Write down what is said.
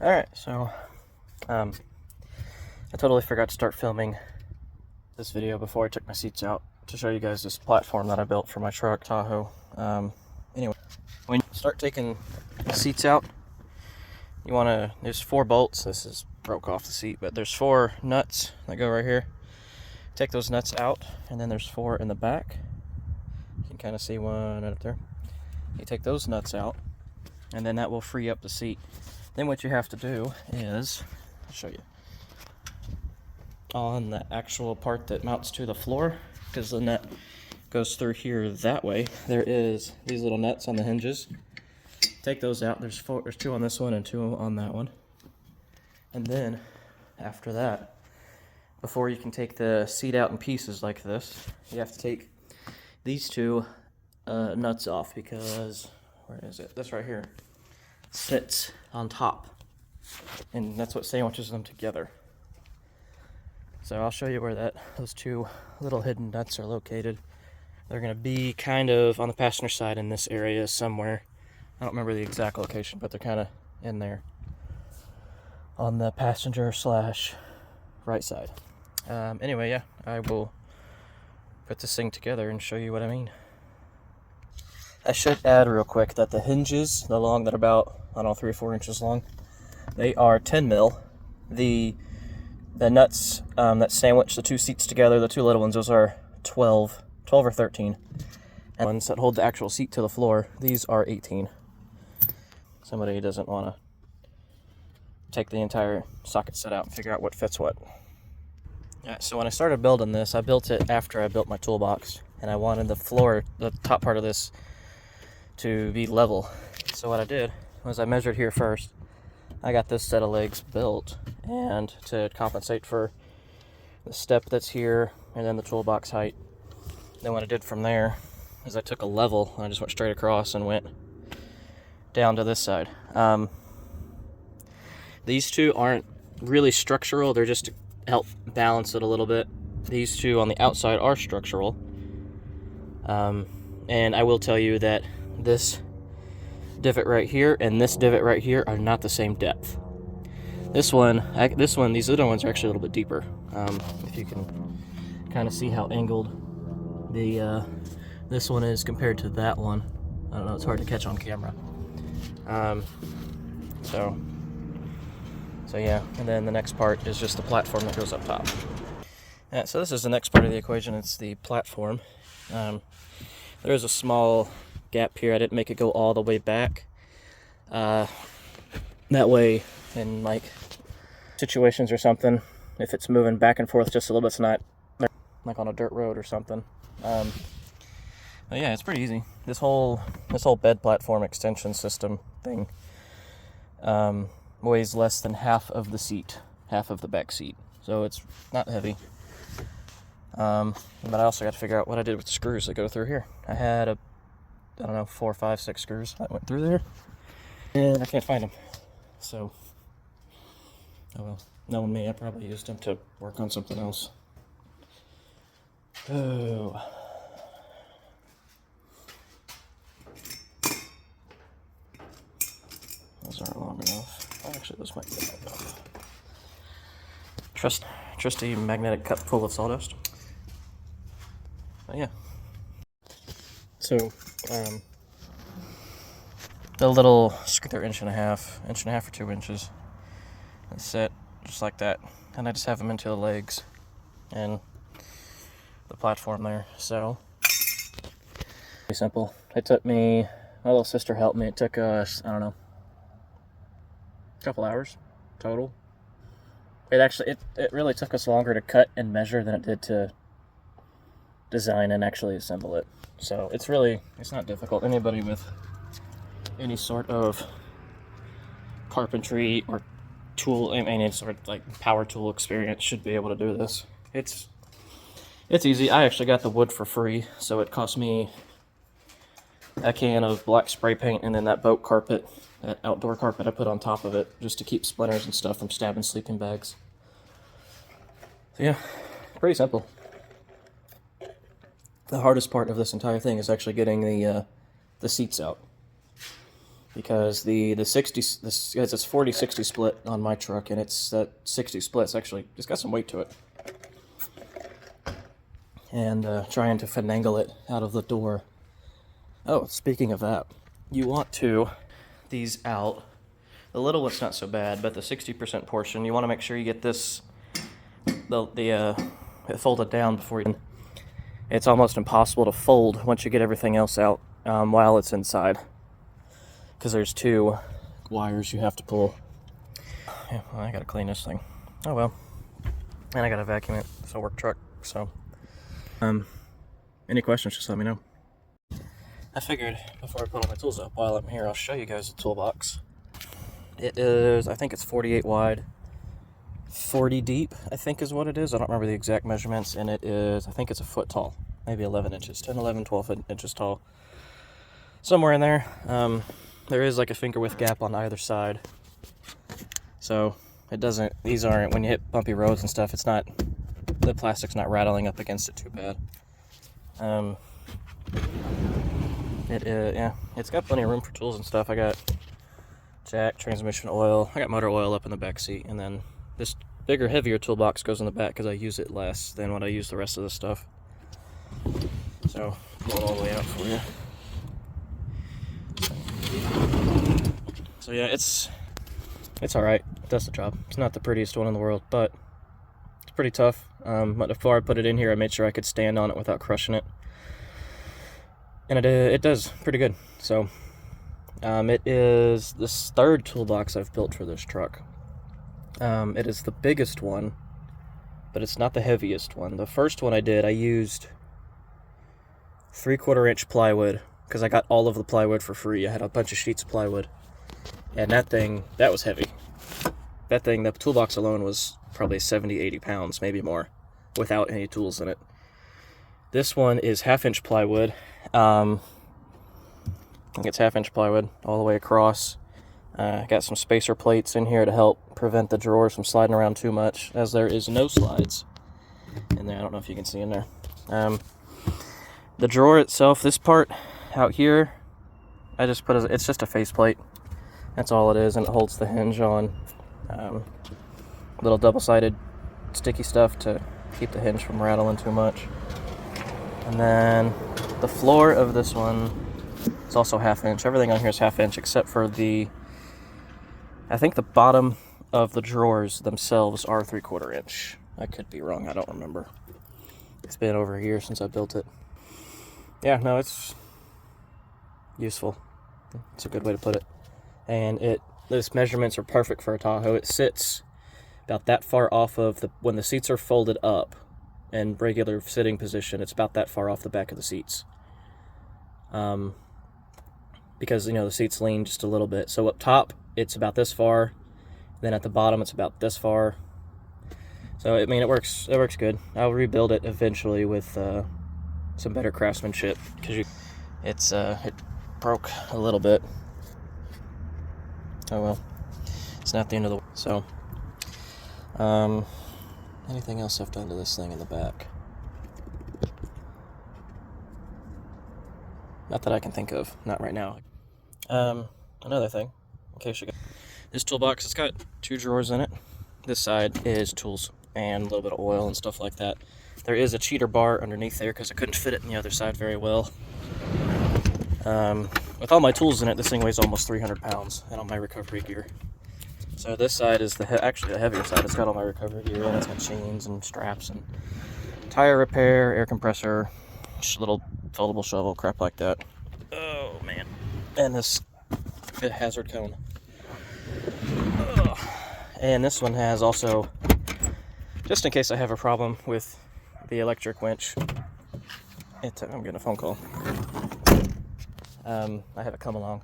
Alright, so I totally forgot to start filming this video before I took my seats out to show you guys this platform that I built for my truck, Tahoe. Anyway, when you start taking the seats out, you want to, there's 4 bolts. This is broke off the seat, but there's 4 nuts that go right here. Take those nuts out, and then there's 4 in the back. You can kind of see one up there. You take those nuts out, and then that will free up the seat. Then what you have to do is, I'll show you, on the actual part that mounts to the floor, because the nut goes through here that way, there is these little nuts on the hinges. Take those out. There's 2 on this one and 2 on that one. And then after that, before you can take the seat out in pieces like this, you have to take these 2 nuts off, because where is it? This right here sits on top, and that's what sandwiches them together. So I'll show you where those 2 little hidden nuts are located. They're going to be kind of on the passenger side in this area somewhere. I don't remember the exact location, but they're kind of in there on the passenger / right side. Anyway, yeah, I will put this thing together and show you what I mean. I should add real quick that the hinges, the long that are about, I don't know, 3 or 4 inches long, they are 10 mil. The nuts that sandwich the 2 seats together, the 2 little ones, those are 12 or 13. And ones that hold the actual seat to the floor, these are 18. Somebody doesn't want to take the entire socket set out and figure out what fits what. Yeah, so when I started building this, I built it after I built my toolbox, and I wanted the floor, the top part of this, to be level. So what I did was I measured here first. I got this set of legs built, and to compensate for the step that's here and then the toolbox height. Then what I did from there is I took a level and I just went straight across and went down to this side. These 2 aren't really structural, they're just to help balance it a little bit. These 2 on the outside are structural. And I will tell you that this divot right here and this divot right here are not the same depth. These other ones are actually a little bit deeper. If you can kind of see how angled this one is compared to that one. I don't know, it's hard to catch on camera. So yeah, and then the next part is just the platform that goes up top. Yeah, so this is the next part of the equation. It's the platform. There is a small gap here. I didn't make it go all the way back. That way, in like situations or something, if it's moving back and forth just a little bit, it's not like on a dirt road or something. But yeah, it's pretty easy. This whole bed platform extension system thing weighs less than half of the seat, half of the back seat. So it's not heavy. But I also got to figure out what I did with the screws that go through here. I had I don't know, 4, 5, 6 screws that went through there, and I can't find them. So, oh well, knowing me, I probably used them to work on something else. Oh. Those aren't long enough. Actually, those might be long enough. Trusty magnetic cup full of sawdust. But yeah. So, the little screw, they're 1.5 or 2 inches, and set just like that. And I just have them into the legs and the platform there. So, pretty simple. It took me, my little sister helped me. It took us, I don't know, a couple hours total. It really took us longer to cut and measure than it did to design and actually assemble it. So it's not difficult. Anybody with any sort of carpentry or tool, any sort of like power tool experience should be able to do this. It's easy. I actually got the wood for free, so it cost me a can of black spray paint and then that boat carpet, that outdoor carpet I put on top of it just to keep splinters and stuff from stabbing sleeping bags. So yeah, pretty simple. The hardest part of this entire thing is actually getting the seats out. because the 60 it's 40-60 split on my truck, and it's that 60 split's actually it's got some weight to it. And trying to finagle it out of the door. Oh, speaking of that, you want to these out. The little one's not so bad, but the 60% portion, you want to make sure you get this it folded down before you. It's almost impossible to fold once you get everything else out while it's inside, because there's 2 wires you have to pull. Yeah, well, I gotta clean this thing. Oh well, and I gotta vacuum it. It's a work truck, so. Any questions? Just let me know. I figured before I put all my tools up, while I'm here, I'll show you guys the toolbox. It is, I think it's 48 wide, 40 deep, I think is what it is. I don't remember the exact measurements, and it is, I think it's a foot tall, maybe 11 inches, 10, 11, 12 inches tall. Somewhere in there. There is like a finger width gap on either side. So it doesn't, these aren't, when you hit bumpy roads and stuff, it's not, the plastic's not rattling up against it too bad. Yeah, it's got plenty of room for tools and stuff. I got jack, transmission oil, I got motor oil up in the back seat, and then this bigger, heavier toolbox goes in the back because I use it less than what I use the rest of the stuff. So, pull it all the way out for you. So yeah, it's alright. It does the job. It's not the prettiest one in the world, but it's pretty tough. But before I put it in here, I made sure I could stand on it without crushing it. And it does pretty good. So, it is the 3rd toolbox I've built for this truck. It is the biggest one, but it's not the heaviest one. The first one I did, I used 3/4 inch plywood, because I got all of the plywood for free. I had a bunch of sheets of plywood, and that thing, that was heavy. That thing, the toolbox alone was probably 70-80 pounds, maybe more, without any tools in it. This one is 1/2 inch plywood. I think it's 1/2 inch plywood all the way across. Got some spacer plates in here to help prevent the drawers from sliding around too much, as there is no slides in there. I don't know if you can see in there. The drawer itself, this part out here, I just put it's just a faceplate. That's all it is, and it holds the hinge on. Little double-sided sticky stuff to keep the hinge from rattling too much. And then the floor of this one is also 1/2 inch. Everything on here is 1/2 inch except for I think the bottom of the drawers themselves are 3/4 inch. I could be wrong, I don't remember. It's been over a year since I built it. Yeah, no, it's useful. It's a good way to put it. And those measurements are perfect for a Tahoe. It sits about that far off of when the seats are folded up in regular sitting position, it's about that far off the back of the seats. Because, the seats lean just a little bit. So up top, it's about this far. Then at the bottom, it's about this far. So, I mean, it works good. I'll rebuild it eventually with some better craftsmanship, because it broke a little bit. Oh well, it's not the end of the world. So, anything else I've done to this thing in the back? Not that I can think of, not right now. Another thing, in case you got this toolbox, it's got 2 drawers in it. This side is tools and a little bit of oil and stuff like that. There is a cheater bar underneath there because I couldn't fit it in the other side very well. With all my tools in it, this thing weighs almost 300 pounds, and all my recovery gear. So this side is actually the heavier side. It's got all my recovery gear in it. It's got chains and straps and tire repair, air compressor, little foldable shovel, crap like that. Oh man. And this hazard cone. Ugh. And this one has also, just in case I have a problem with the electric winch. I'm getting a phone call. I have it come along.